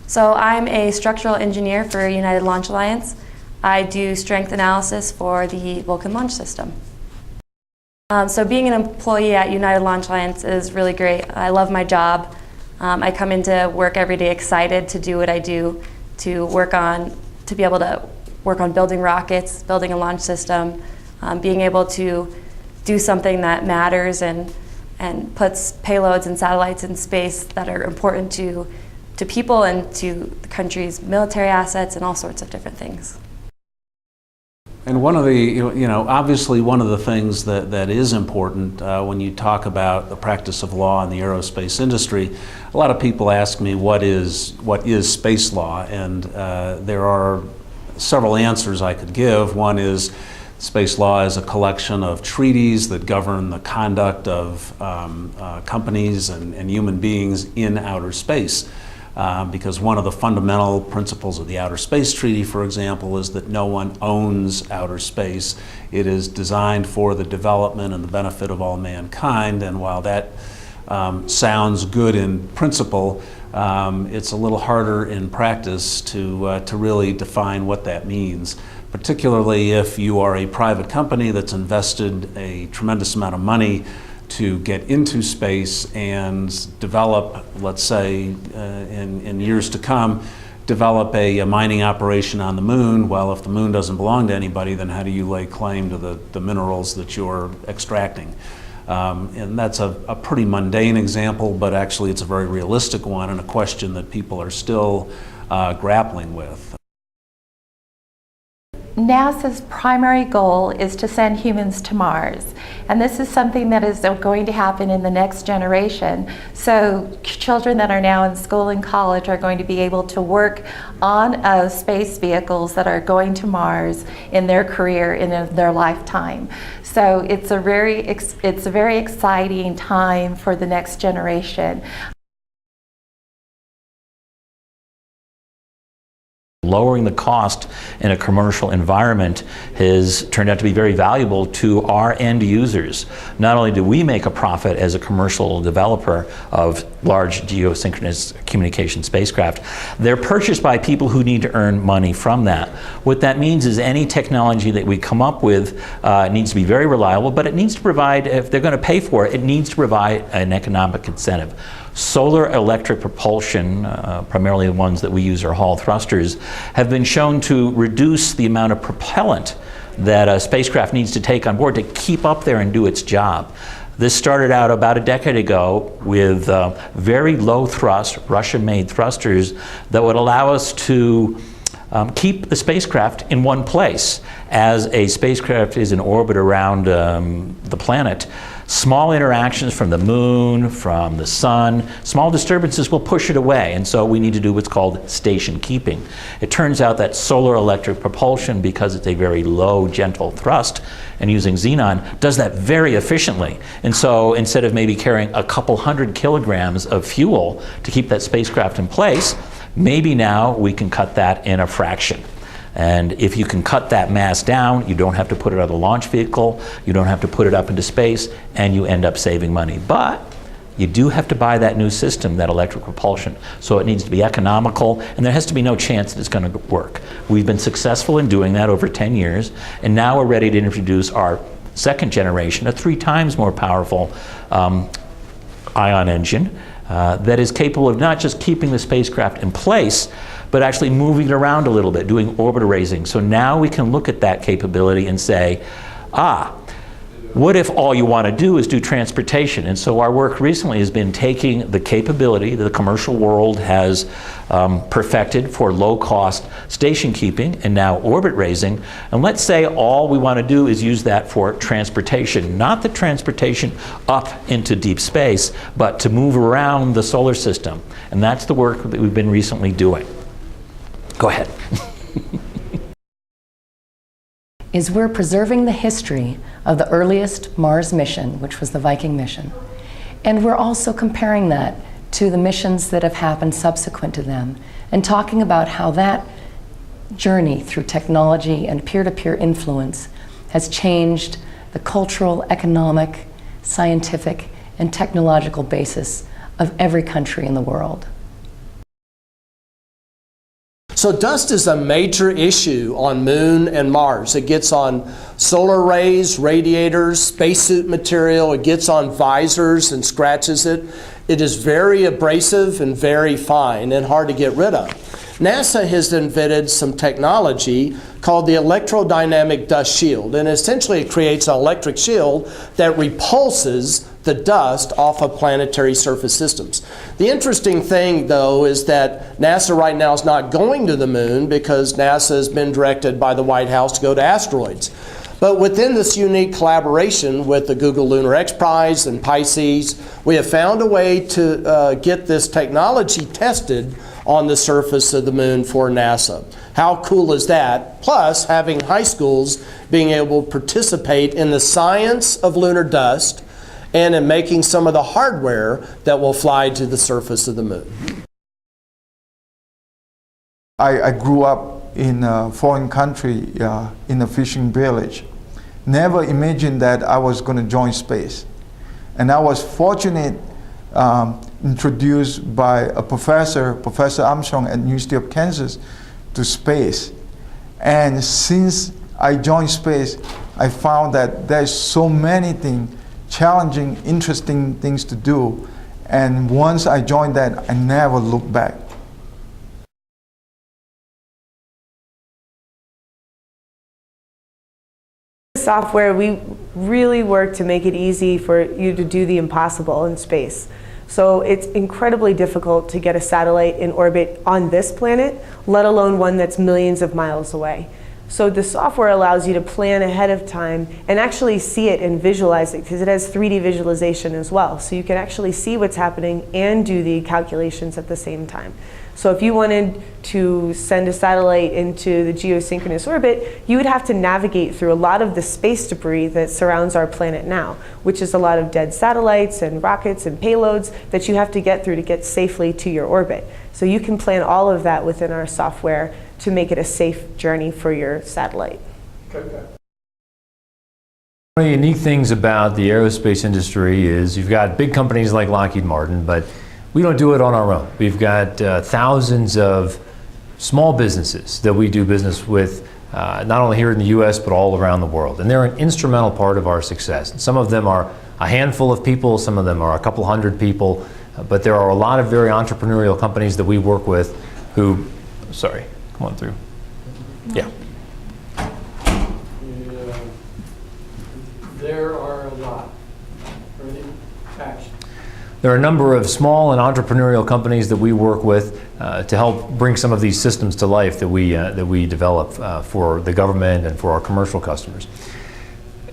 So I'm a structural engineer for United Launch Alliance. I do strength analysis for the Vulcan launch system. So being an employee at United Launch Alliance is really great. I love my job. I come into work every day excited to do what I do, to be able to work on building rockets, building a launch system, being able to do something that matters and puts payloads and satellites in space that are important to people and to the country's military assets and all sorts of different things. And one of the, obviously one of the things that is important when you talk about the practice of law in the aerospace industry, a lot of people ask me what is space law, and there are several answers I could give. One is space law is a collection of treaties that govern the conduct of companies and human beings in outer space. Because one of the fundamental principles of the Outer Space Treaty, for example, is that no one owns outer space. It is designed for the development and the benefit of all mankind, and while that sounds good in principle, it's a little harder in practice to really define what that means, particularly if you are a private company that's invested a tremendous amount of money to get into space and develop, let's say, in years to come, develop a mining operation on the moon. Well, if the moon doesn't belong to anybody, then how do you lay claim to the minerals that you're extracting? And that's a pretty mundane example, but actually it's a very realistic one and a question that people are still grappling with. NASA's primary goal is to send humans to Mars, and this is something that is going to happen in the next generation. So children that are now in school and college are going to be able to work on space vehicles that are going to Mars in their career, in their lifetime. So it's a very exciting time for the next generation. Lowering the cost in a commercial environment has turned out to be very valuable to our end users. Not only do we make a profit as a commercial developer of large geosynchronous communication spacecraft, they're purchased by people who need to earn money from that. What that means is any technology that we come up with needs to be very reliable, but it needs to provide, if they're going to pay for it, it needs to provide an economic incentive. Solar electric propulsion, primarily the ones that we use are Hall thrusters, have been shown to reduce the amount of propellant that a spacecraft needs to take on board to keep up there and do its job. This started out about a decade ago with very low thrust, Russian-made thrusters that would allow us to keep the spacecraft in one place. As a spacecraft is in orbit around the planet, small interactions from the moon, from the sun, small disturbances will push it away, and so we need to do what's called station keeping. It turns out that solar electric propulsion, because it's a very low, gentle thrust, and using xenon, does that very efficiently. And so instead of maybe carrying a couple hundred kilograms of fuel to keep that spacecraft in place, maybe now we can cut that in a fraction. And if you can cut that mass down, you don't have to put it on the launch vehicle, you don't have to put it up into space, and you end up saving money. But you do have to buy that new system, that electric propulsion. So it needs to be economical, and there has to be no chance that it's going to work. We've been successful in doing that over 10 years, and now we're ready to introduce our second generation, a 3 times more powerful ion engine that is capable of not just keeping the spacecraft in place, but actually moving it around a little bit, doing orbit raising. So now we can look at that capability and say, what if all you want to do is do transportation? And so our work recently has been taking the capability that the commercial world has perfected for low-cost station keeping and now orbit raising, and let's say all we want to do is use that for transportation, not the transportation up into deep space, but to move around the solar system. And that's the work that we've been recently doing. Go ahead. Is we're preserving the history of the earliest Mars mission, which was the Viking mission. And we're also comparing that to the missions that have happened subsequent to them and talking about how that journey through technology and peer-to-peer influence has changed the cultural, economic, scientific, and technological basis of every country in the world. So dust is a major issue on Moon and Mars. It gets on solar rays, radiators, spacesuit material. It gets on visors and scratches it. It is very abrasive and very fine and hard to get rid of. NASA has invented some technology called the electrodynamic dust shield, and essentially it creates an electric shield that repulses the dust off of planetary surface systems. The interesting thing, though, is that NASA right now is not going to the moon because NASA has been directed by the White House to go to asteroids. But within this unique collaboration with the Google Lunar X Prize and Pisces, we have found a way to get this technology tested on the surface of the moon for NASA. How cool is that? Plus, having high schools being able to participate in the science of lunar dust and in making some of the hardware that will fly to the surface of the moon. I grew up in a foreign country, in a fishing village. Never imagined that I was going to join space. And I was fortunate, introduced by a professor, Professor Armstrong at University of Kansas, to space. And since I joined space, I found that there's so many things, challenging, interesting things to do. And once I joined that, I never looked back. Software, we really work to make it easy for you to do the impossible in space. So it's incredibly difficult to get a satellite in orbit on this planet, let alone one that's millions of miles away. So the software allows you to plan ahead of time and actually see it and visualize it, because it has 3D visualization as well. So you can actually see what's happening and do the calculations at the same time. So if you wanted to send a satellite into the geosynchronous orbit, you would have to navigate through a lot of the space debris that surrounds our planet now, which is a lot of dead satellites and rockets and payloads that you have to get through to get safely to your orbit. So you can plan all of that within our software to make it a safe journey for your satellite. One of the unique things about the aerospace industry is you've got big companies like Lockheed Martin, but we don't do it on our own. We've got thousands of small businesses that we do business with, not only here in the US, but all around the world. And they're an instrumental part of our success. And some of them are a handful of people, some of them are a couple hundred people, but there are a lot of very entrepreneurial companies that we work with who, sorry, come on through. Yeah. There are a lot. Action. There are a number of small and entrepreneurial companies that we work with to help bring some of these systems to life that we develop for the government and for our commercial customers.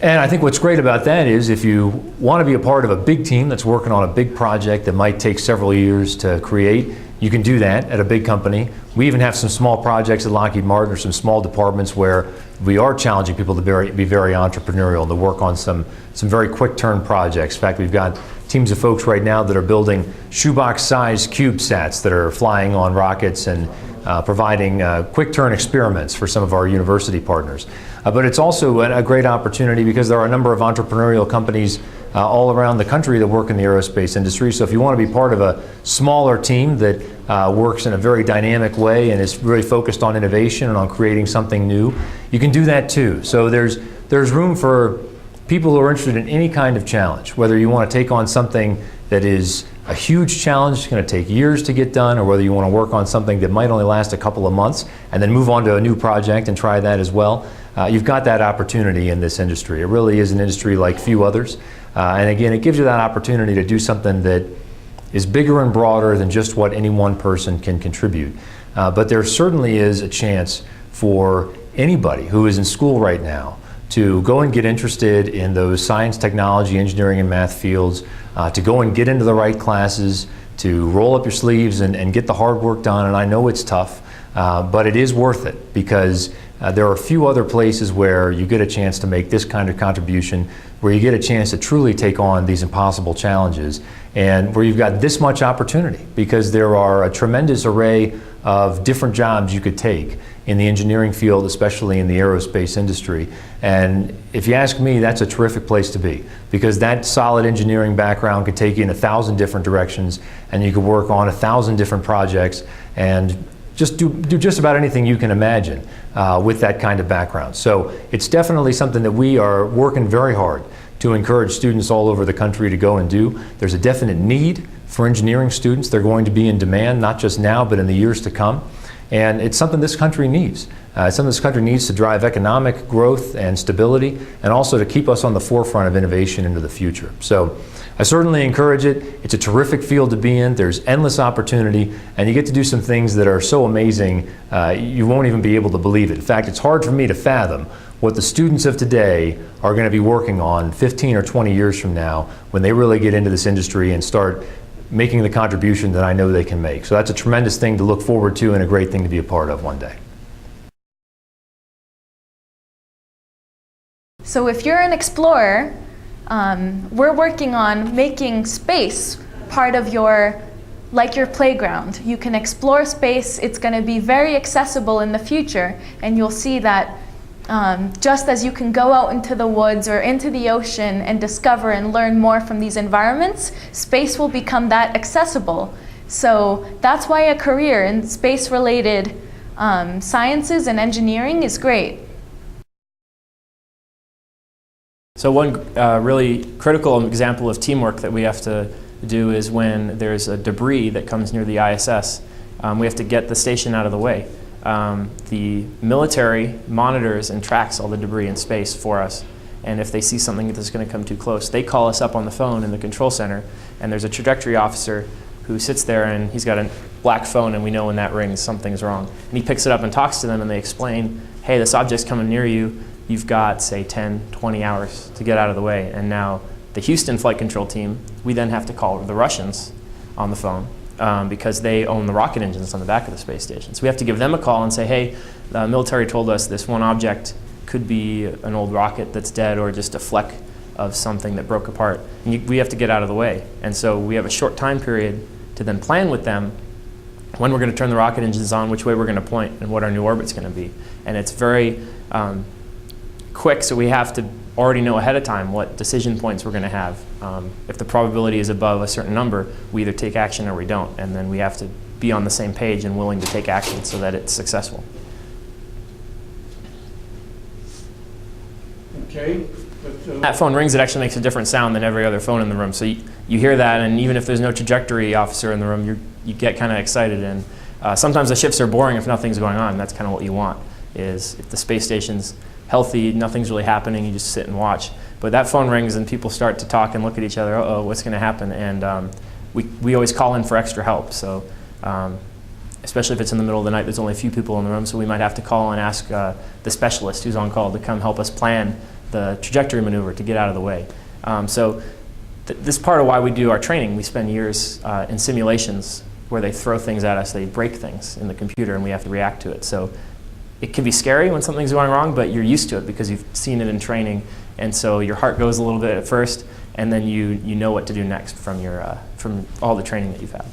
And I think what's great about that is if you want to be a part of a big team that's working on a big project that might take several years to create, you can do that at a big company. We even have some small projects at Lockheed Martin or some small departments where we are challenging people to be very entrepreneurial and to work on some very quick turn projects. In fact, we've got teams of folks right now that are building shoebox-sized CubeSats that are flying on rockets and providing quick turn experiments for some of our university partners. But it's also a great opportunity because there are a number of entrepreneurial companies all around the country that work in the aerospace industry. So if you want to be part of a smaller team that works in a very dynamic way and is really focused on innovation and on creating something new, you can do that too. So there's room for people who are interested in any kind of challenge, whether you want to take on something that is a huge challenge, it's going to take years to get done, or whether you want to work on something that might only last a couple of months and then move on to a new project and try that as well. You've got that opportunity in this industry. It really is an industry like few others. And again, it gives you that opportunity to do something that is bigger and broader than just what any one person can contribute. But there certainly is a chance for anybody who is in school right now to go and get interested in those science, technology, engineering, and math fields, to go and get into the right classes, to roll up your sleeves and get the hard work done. And I know it's tough, but it is worth it because there are a few other places where you get a chance to make this kind of contribution, where you get a chance to truly take on these impossible challenges, and where you've got this much opportunity because there are a tremendous array of different jobs you could take in the engineering field, especially in the aerospace industry. And if you ask me, that's a terrific place to be because that solid engineering background could take you in 1,000 different directions and you could work on 1,000 different projects. And just do just about anything you can imagine with that kind of background. So it's definitely something that we are working very hard to encourage students all over the country to go and do. There's a definite need for engineering students. They're going to be in demand, not just now, but in the years to come. And it's something this country needs. It's something this country needs to drive economic growth and stability, and also to keep us on the forefront of innovation into the future. So I certainly encourage it. It's a terrific field to be in. There's endless opportunity, and you get to do some things that are so amazing, you won't even be able to believe it. In fact, it's hard for me to fathom what the students of today are going to be working on 15 or 20 years from now when they really get into this industry and start making the contribution that I know they can make. So that's a tremendous thing to look forward to and a great thing to be a part of one day. So if you're an explorer, we're working on making space part of your playground. You can explore space. It's going to be very accessible in the future, and you'll see that just as you can go out into the woods or into the ocean and discover and learn more from these environments, space will become that accessible. So that's why a career in space-related sciences and engineering is great. So one really critical example of teamwork that we have to do is when there's a debris that comes near the ISS. We have to get the station out of the way. The military monitors and tracks all the debris in space for us. And if they see something that's going to come too close, they call us up on the phone in the control center, and there's a trajectory officer who sits there, and he's got a black phone, and we know when that rings, something's wrong. And he picks it up and talks to them, and they explain, hey, this object's coming near you. You've got, say, 10, 20 hours to get out of the way. And now the Houston flight control team, we then have to call the Russians on the phone because they own the rocket engines on the back of the space station. So we have to give them a call and say, hey, the military told us this one object could be an old rocket that's dead or just a fleck of something that broke apart. And we have to get out of the way. And so we have a short time period to then plan with them when we're going to turn the rocket engines on, which way we're going to point, and what our new orbit's going to be. And it's very quick, so we have to already know ahead of time what decision points we're going to have. If the probability is above a certain number, we either take action or we don't, and then we have to be on the same page and willing to take action so that it's successful. Okay. That phone rings, it actually makes a different sound than every other phone in the room. So you hear that, and even if there's no trajectory officer in the room, you get kind of excited. And sometimes the shifts are boring if nothing's going on. That's kind of what you want, is if the space station's healthy, nothing's really happening, you just sit and watch. But that phone rings and people start to talk and look at each other, uh-oh, what's going to happen? And we always call in for extra help. So especially if it's in the middle of the night, there's only a few people in the room, so we might have to call and ask the specialist who's on call to come help us plan the trajectory maneuver to get out of the way. This is part of why we do our training. We spend years in simulations where they throw things at us, they break things in the computer, and we have to react to it. So it can be scary when something's going wrong, but you're used to it because you've seen it in training, and so your heart goes a little bit at first, and then you know what to do next from all the training that you've had.